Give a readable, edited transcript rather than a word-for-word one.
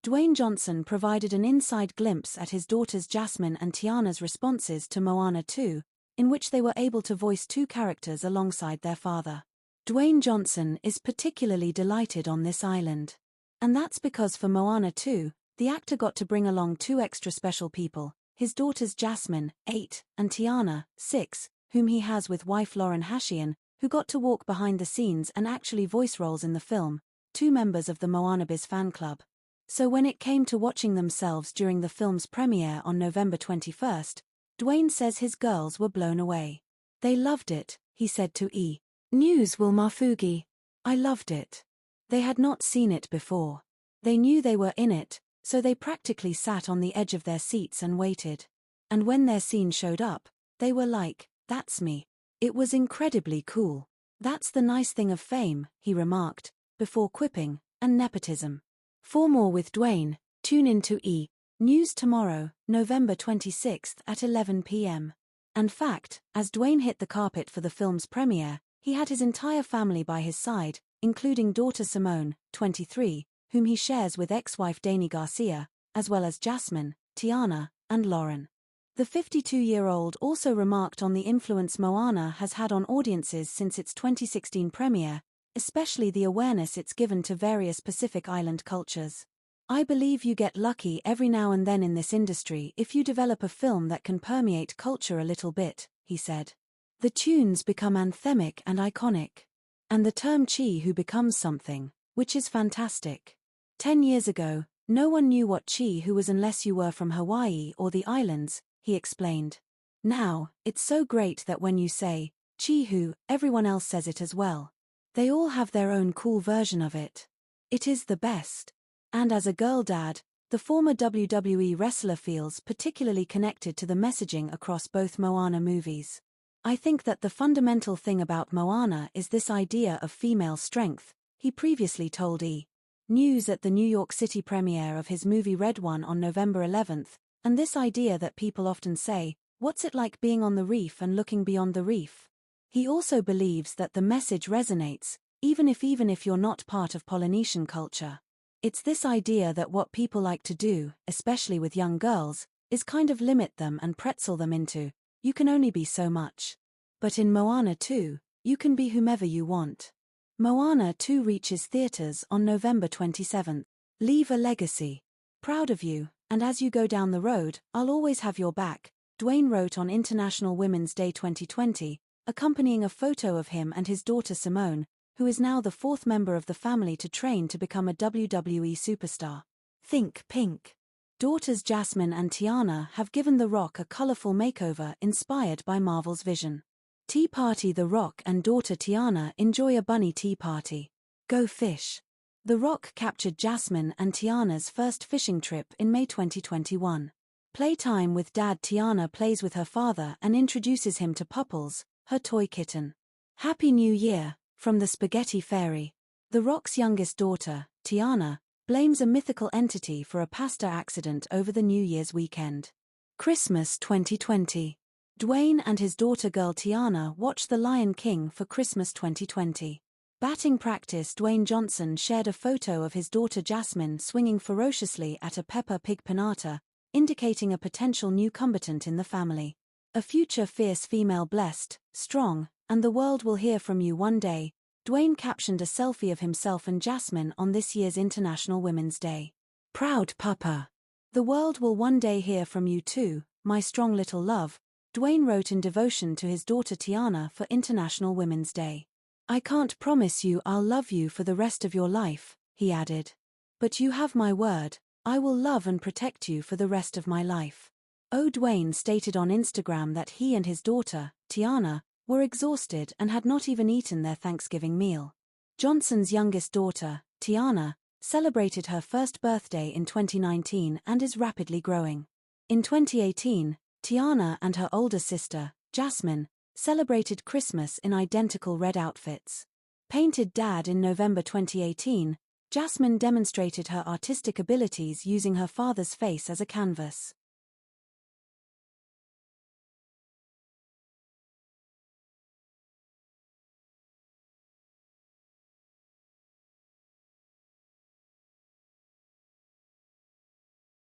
Dwayne Johnson provided an inside glimpse at his daughters Jasmine and Tiana's responses to Moana 2, in which they were able to voice two characters alongside their father. Dwayne Johnson is particularly delighted on this island. And that's because for Moana 2, the actor got to bring along two extra special people, his daughters Jasmine, 8, and Tiana, 6, whom he has with wife Lauren Hashian, who got to walk behind the scenes and actually voice roles in the film, two members of the Moana Biz fan club. So when it came to watching themselves during the film's premiere on November 21st, Dwayne says his girls were blown away. They loved it, he said to E! News Will Mafugi. I loved it. They had not seen it before. They knew they were in it, so they practically sat on the edge of their seats and waited. And when their scene showed up, they were like, that's me. It was incredibly cool. That's the nice thing of fame, he remarked, before quipping, and nepotism. For more with Dwayne, tune in to E! News tomorrow, November 26th at 11 p.m. And fact, as Dwayne hit the carpet for the film's premiere, he had his entire family by his side, including daughter Simone, 23, whom he shares with ex-wife Dany Garcia, as well as Jasmine, Tiana, and Lauren. The 52-year-old also remarked on the influence Moana has had on audiences since its 2016 premiere, especially the awareness it's given to various Pacific Island cultures. I believe you get lucky every now and then in this industry if you develop a film that can permeate culture a little bit, he said. The tunes become anthemic and iconic. And the term Chi Who becomes something, which is fantastic. 10 years ago, no one knew what Chi Who was unless you were from Hawaii or the islands, he explained. Now, it's so great that when you say, Chi Who, everyone else says it as well. They all have their own cool version of it. It is the best. And as a girl dad, the former WWE wrestler feels particularly connected to the messaging across both Moana movies. I think that the fundamental thing about Moana is this idea of female strength, he previously told E! News at the New York City premiere of his movie Red One on November 11th, and this idea that people often say, what's it like being on the reef and looking beyond the reef? He also believes that the message resonates, even if you're not part of Polynesian culture. It's this idea that what people like to do, especially with young girls, is kind of limit them and pretzel them into, you can only be so much. But in Moana 2, you can be whomever you want. Moana 2 reaches theaters on November 27th. Leave a legacy. Proud of you, and as you go down the road, I'll always have your back, Dwayne wrote on International Women's Day 2020, accompanying a photo of him and his daughter Simone, who is now the fourth member of the family to train to become a WWE superstar. Think pink. Daughters Jasmine and Tiana have given The Rock a colorful makeover inspired by Marvel's vision. Tea party. The Rock and daughter Tiana enjoy a bunny tea party. Go fish. The Rock captured Jasmine and Tiana's first fishing trip in May 2021. Playtime with dad. Tiana plays with her father and introduces him to Pupples, her toy kitten. Happy New Year, from the Spaghetti Fairy. The Rock's youngest daughter, Tiana, blames a mythical entity for a pasta accident over the New Year's weekend. Christmas 2020. Dwayne and his daughter girl Tiana watch The Lion King for Christmas 2020. Batting practice. Dwayne Johnson shared a photo of his daughter Jasmine swinging ferociously at a Peppa Pig pinata, indicating a potential new combatant in the family. A future fierce female blessed, strong, and the world will hear from you one day, Dwayne captioned a selfie of himself and Jasmine on this year's International Women's Day. Proud papa. The world will one day hear from you too, my strong little love, Dwayne wrote in devotion to his daughter Tiana for International Women's Day. I can't promise you I'll love you for the rest of your life, he added. But you have my word, I will love and protect you for the rest of my life. Dwayne stated on Instagram that he and his daughter, Tiana, were exhausted and had not even eaten their Thanksgiving meal. Johnson's youngest daughter, Tiana, celebrated her first birthday in 2019 and is rapidly growing. In 2018, Tiana and her older sister, Jasmine, celebrated Christmas in identical red outfits. Painted Dad. In November 2018, Jasmine demonstrated her artistic abilities using her father's face as a canvas.